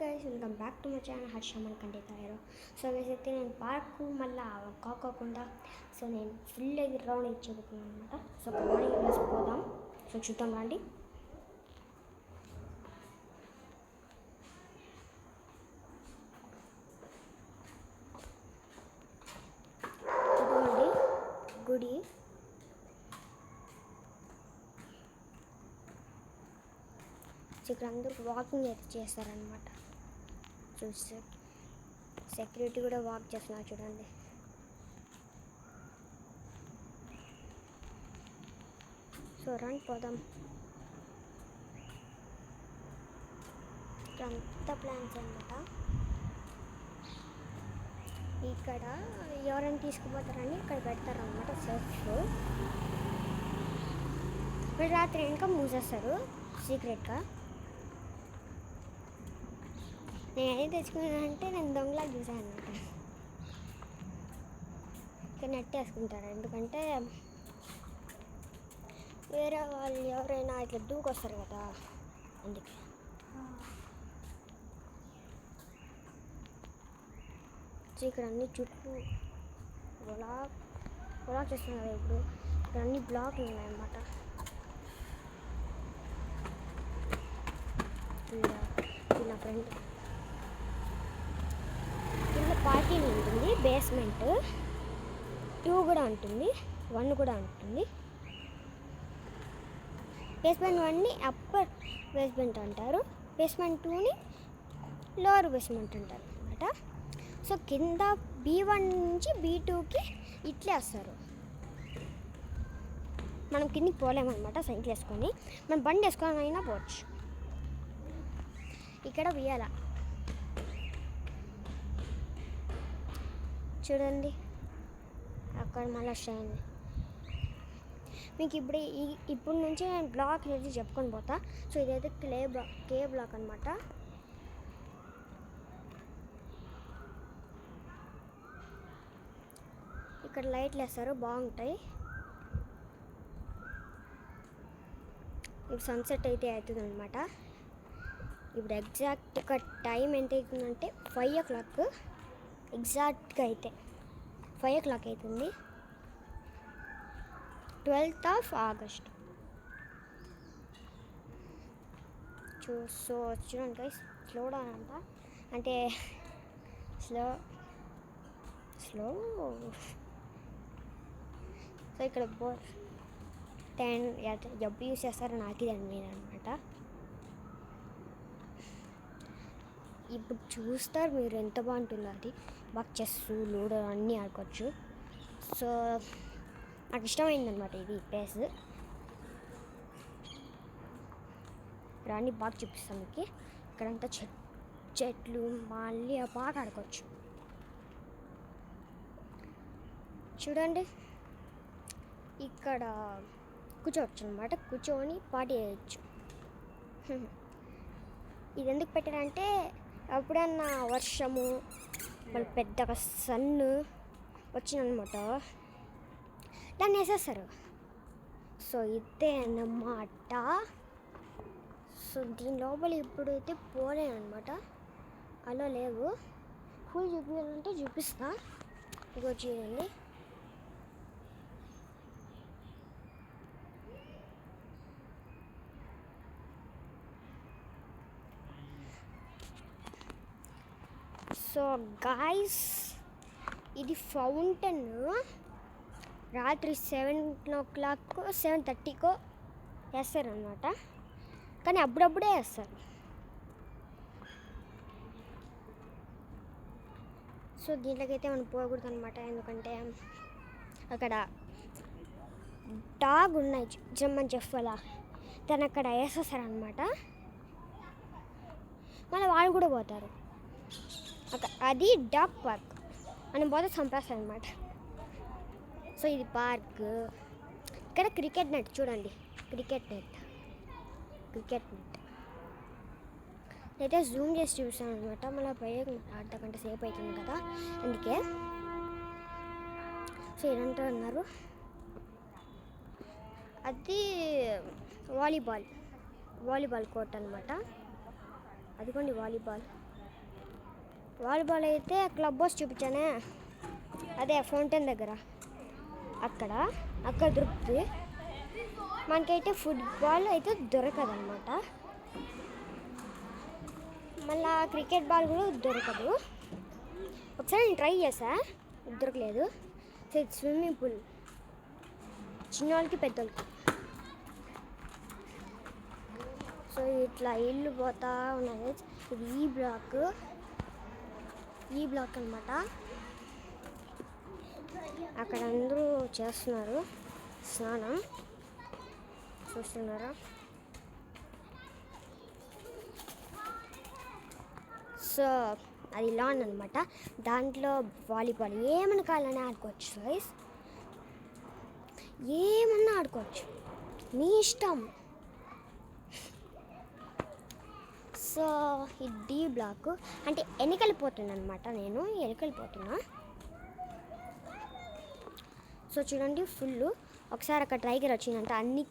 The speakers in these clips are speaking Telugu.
Guys welcome back to my channel హర్షమన్ కంటే హీరో. సో గైస్ అయితే నేను పార్క్ మళ్ళీ కాకోకుండా సో నేను ఫుల్ రౌండ్ ఇచ్చేపోతున్నాను అనమాట. So morning వేసిపోదాం. సో చూద్దాం రండి. చూడండి గుడి. ఇక్కడ అందరూ వాకింగ్ అయితే చేస్తారనమాట. చూస్తే సెక్యూరిటీ కూడా వాక్ చేస్తున్నారు చూడండి. సో రండి పోదాం. అంతా ప్లాన్స్ అనమాట. ఇక్కడ ఎవరైనా తీసుకుపోతారని ఇక్కడ పెడతారనమాట సెర్చ్. మీరు రాత్రి వెనక మూసేస్తారు సీక్రెట్గా. నేను ఏం తెచ్చుకున్నానంటే నేను దొంగలా చూసాను అనమాట. ఇక్కడ నెట్ వేసుకుంటారు ఎందుకంటే వేరే వాళ్ళు ఎవరైనా ఇట్లా దూకొస్తారు కదా, అందుకే. ఇక్కడ అన్ని చుట్టూ బ్లాక్ చేస్తున్నారు. ఇప్పుడు ఇక్కడ అన్ని బ్లాక్లు ఉన్నాయన్నమాట. నా ఫ్రెండ్ కింద పార్కింగ్ ఉంటుంది, బేస్మెంట్ 2 కూడా ఉంటుంది, 1 కూడా ఉంటుంది. బేస్మెంట్ 1ని అప్పర్ బేస్మెంట్ అంటారు, బేస్మెంట్ 2ని లోవర్ బేస్మెంట్ అంటారు అనమాట. సో కింద B1 నుంచి B2కి ఇట్లే వస్తారు. మనం కిందికి పోలేమన్నమాట సైకిల్ వేసుకొని. మనం బండి వేసుకొని అయినా పోవచ్చు. ఇక్కడ ఉయ్యాల చూడండి, అక్కడ మళ్ళీ షైన్. మీకు ఇప్పుడు నుంచి నేను బ్లాక్ అనేది చెప్పుకొని పోతా. సో ఇదైతే కే బ్లాక్ అనమాట. ఇక్కడ లైట్లు వేస్తారు, బాగుంటాయి. ఇప్పుడు సన్సెట్ అయితే అవుతుంది అనమాట. ఇప్పుడు ఎగ్జాక్ట్గా టైం ఎంత అవుతుందంటే 5 o'clock. ఎగ్జాక్ట్గా అయితే 5 o'clock అవుతుంది. 12th of August. సో చూడండి గైస్, స్లో డౌన్ అంట, అంటే స్లో. సో ఇక్కడ 10 ఎప్పుడు యూస్ చేస్తారో నాకు ఇది నేను అనమాట. ఇప్పుడు చూస్తారు మీరు ఎంత బాగుంటుందో. అది బాగా చెస్, లూడో అన్నీ ఆడుకోవచ్చు. సో నాకు ఇష్టమైందనమాట ఇది ప్లేస్. రాని బాగా చూపిస్తాను మీకు. ఇక్కడంతా చెట్లు మళ్ళీ బాగా ఆడుకోవచ్చు. చూడండి, ఇక్కడ కూర్చోవచ్చు అనమాట. కూర్చొని పార్టీ చేయొచ్చు. ఇది ఎందుకు పెట్టారంటే ఎప్పుడన్నా వర్షము మళ్ళీ పెద్దగా సన్ను వచ్చిందనమాట, దాన్ని వేసేస్తారు. సో ఇదే అన్నమాట. సో దీని లోపల ఇప్పుడైతే పోలేనమాట, అలా లేవు. ఫుల్ చూపించాలంటే చూపిస్తా. ఇగో చూడండి, సో గాయ్స్ ఇది ఫౌంటైన్ రాత్రి 7 o'clock 7:30 వేస్తారనమాట. కానీ అప్పుడప్పుడే వేస్తారు. సో దీంట్లోకైతే మనం పోకూడదు అనమాట, ఎందుకంటే అక్కడ డాగ్ ఉన్నాయి జమ్మని చెప్పాలా, తను అక్కడ వేసేస్తారనమాట. మళ్ళీ వాళ్ళు కూడా పోతారు. అది డాగ్ పార్క్. మనం పోతే చంపేస్తాం అనమాట. సో ఇది పార్క్. ఇక్కడ క్రికెట్ నెట్ చూడండి, క్రికెట్ నెట్ అయితే జూమ్ చేసి చూసాను అనమాట. మళ్ళీ పోయే అర్ధగంట సేపు అవుతుంది కదా, అందుకే. సో ఇదంతా అన్నారు. అది వాలీబాల్ కోర్ట్ అనమాట. అదిగోండి వాలీబాల్. వాలీబాల్ అయితే క్లబ్ హౌస్ చూపించానే, అదే ఫౌంటైన్ దగ్గర, అక్కడ దొరుకుతుంది. మనకైతే ఫుట్బాల్ అయితే దొరకదన్నమాట. మళ్ళీ క్రికెట్ బాల్ కూడా దొరకదు. ఒకసారి నేను ట్రై చేసా, దొరకలేదు. సో ఇది స్విమ్మింగ్ పూల్, చిన్నవాళ్ళకి పెద్దవాళ్ళకి. సో ఇట్లా ఇల్లు పోతా ఉన్నది. ఇది ఈ బ్లాక్ అనమాట. అక్కడ అందరూ చేస్తున్నారు స్నానం, చూస్తున్నారా? సో అది లాన్ అనమాట. దాంట్లో వాలీబాల్ ఏమన్నా కావాలని ఆడుకోవచ్చు గైస్, ఏమన్నా ఆడుకోవచ్చు, మీ ఇష్టం. సో ఈ డి బ్లాక్ అంటే వెనకెళ్ళిపోతున్నా అనమాట, నేను వెనకెళ్ళిపోతున్నా. సో చూడండి ఫుల్. ఒకసారి అక్కడ టైగర్ వచ్చిందంటే అన్ని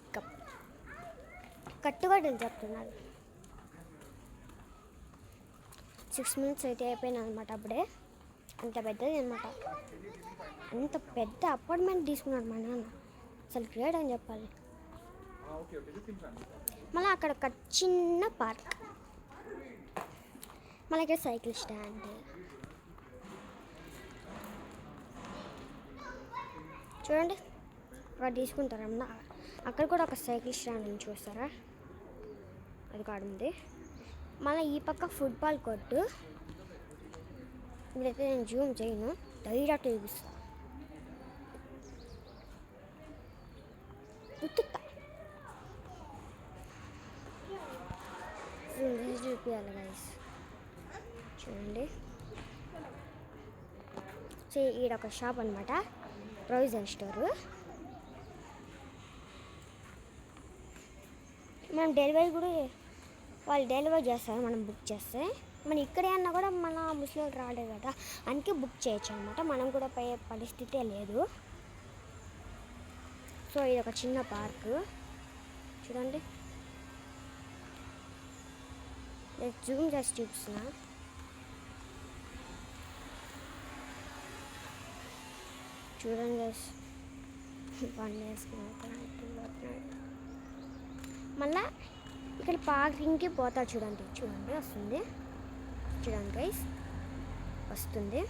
కట్టుబడి చెప్తున్నారు. 6 minutes అయితే అయిపోయినా అనమాట. అప్పుడే అంత పెద్దది అనమాట, అంత పెద్ద అపార్ట్మెంట్ తీసుకున్నాడు మా నాన్న. అసలు గ్రేట్ అని చెప్పాలి. మళ్ళీ అక్కడ ఒక చిన్న పార్క్, మళ్ళీ ఇక్కడ సైకిల్ స్టాండ్. చూడండి అక్కడ తీసుకుంటారమ్మా. అక్కడ కూడా ఒక సైకిల్ స్టాండ్ అని చూస్తారా, అది కాడ ఉంది. మళ్ళీ ఈ పక్క ఫుట్బాల్ కోర్టు. ఇదైతే నేను జూమ్ చేయను, డైరెక్ట్ చూపిస్తా. చూపించాలి గైస్, చూడండి. సో ఈడొక షాప్ అనమాట, ప్రొవిజన్ స్టోరు. మనం డెలివరీ కూడా వాళ్ళు డెలివరీ చేస్తారు మనం బుక్ చేస్తే. మనం ఇక్కడే అన్నా కూడా మన ముస్లిం రాలేదు కదా, అందుకే బుక్ చేయొచ్చు అనమాట. మనం కూడా పోయే పరిస్థితే లేదు. సో ఇది ఒక చిన్న పార్క్ చూడండి, నేను జూమ్ చేసి చూపిస్తున్నా. చూడండి మళ్ళా ఇక్కడ పార్కింగ్కి పోతా. చూడండి వస్తుంది, చూడండి గైస్, వస్తుంది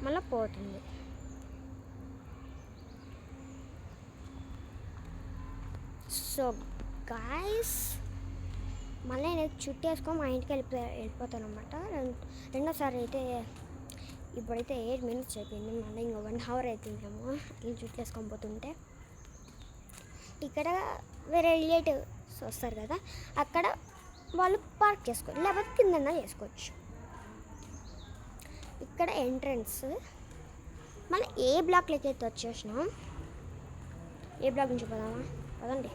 మళ్ళీ పోతుంది. సో గైస్ మళ్ళీ నేను చుట్టేసుకొని మా ఇంటికి వెళ్ళిపోతాను అనమాట. రెండోసారి అయితే ఇప్పుడైతే 8 minutes అయిపోయింది, మళ్ళీ ఇంకా 1 hour అవుతుందేమో ఇల్లు చుట్టేసుకొని పోతుంటే. ఇక్కడ వేరే రిలేటివ్స్ వస్తారు కదా, అక్కడ వాళ్ళు పార్క్ చేసుకోవచ్చు, లేకపోతే కిందన్నా చేసుకోవచ్చు. ఇక్కడ ఎంట్రన్స్. మళ్ళీ ఏ బ్లాక్లోకి అయితే వచ్చేసినాం, ఏ బ్లాక్ నుంచి పోదామా, పదండి.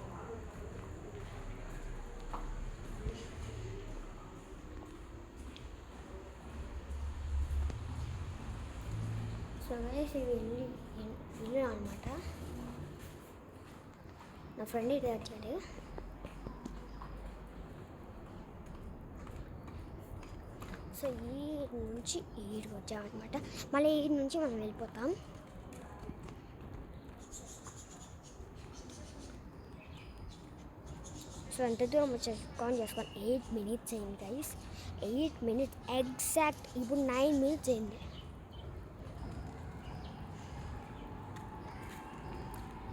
సో గైస్ ఇది ఇల్లు అనమాట. నా ఫ్రెండ్ ఇది వచ్చాడు. సో ఈ నుంచి ఈడికి వచ్చామన్నమాట. మళ్ళీ ఈ నుంచి మనం వెళ్ళిపోతాం. సో ఎంత దూరం వచ్చేసి కౌంట్ చేసుకోండి. 8 minutes అయింది గైస్, 8 minutes ఎగ్జాక్ట్. ఇప్పుడు 9 minutes అయింది.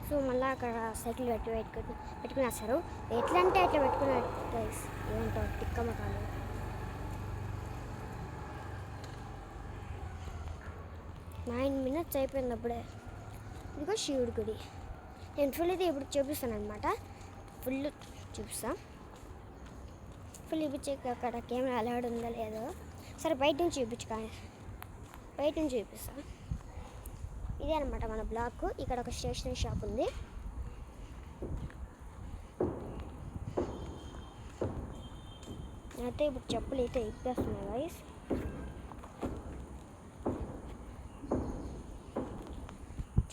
సో మళ్ళీ అక్కడ సైకిల్ పెట్టుకుని వస్తారు. ఎట్లా అంటే అట్లా పెట్టుకున్నారు గైస్, ఏంటో తిక్కమ్మకాలు. నైన్ మినిట్స్ అయిపోయింది అప్పుడే. ఇదిగో శివుడి గుడి. నేను ఫుల్ అయితే ఇప్పుడు చూపిస్తాను అనమాట, ఫుల్ చూపిస్తాను. ఫుల్ చూపించే అక్కడ కెమెరా అలవాడు ఉందో లేదో, సరే బయట నుంచి చూపించు, కానీ బయట నుంచి చూపిస్తాను. ఇదే అనమాట మన బ్లాక్. ఇక్కడ ఒక స్టేషనరీ షాప్ ఉంది. నేనైతే ఇప్పుడు చెప్పులు అయితే ఇప్పేస్తున్నాను గైస్.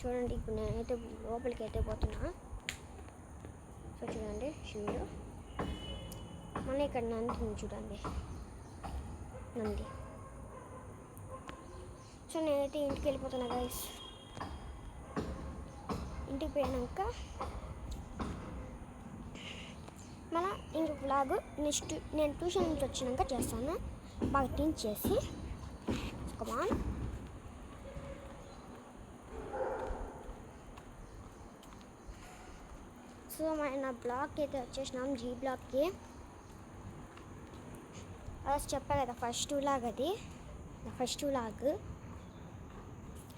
చూడండి ఇప్పుడు నేనైతే లోపలికి అయితే పోతున్నా. సో చూడండి షూలు. మళ్ళీ ఇక్కడ నంది చూడండి, నంది సో నేనైతే ఇంటికి వెళ్ళిపోతున్నా గైస్. ఇంటికి పోయాక మళ్ళీ ఇంక వ్లాగ్ నెక్స్ట్ నేను ట్యూషన్ నుంచి వచ్చినాక చేస్తాను. బాగా థింక్ చేసి కమాన్. సో మన బ్లాగ్కి అయితే వచ్చేసినాం, జీ బ్లాగ్కి. అలా చెప్పా కదా ఫస్ట్ వ్లాగ్, అది ఫస్ట్ వ్లాగ్.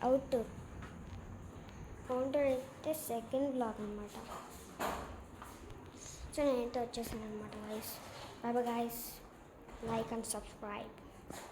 అవుట్డోర్ అయితే సెకండ్ వ్లాగ్ అనమాట. సో నేనైతే వచ్చేసాను అనమాట guys. Bye bye guys, like and subscribe.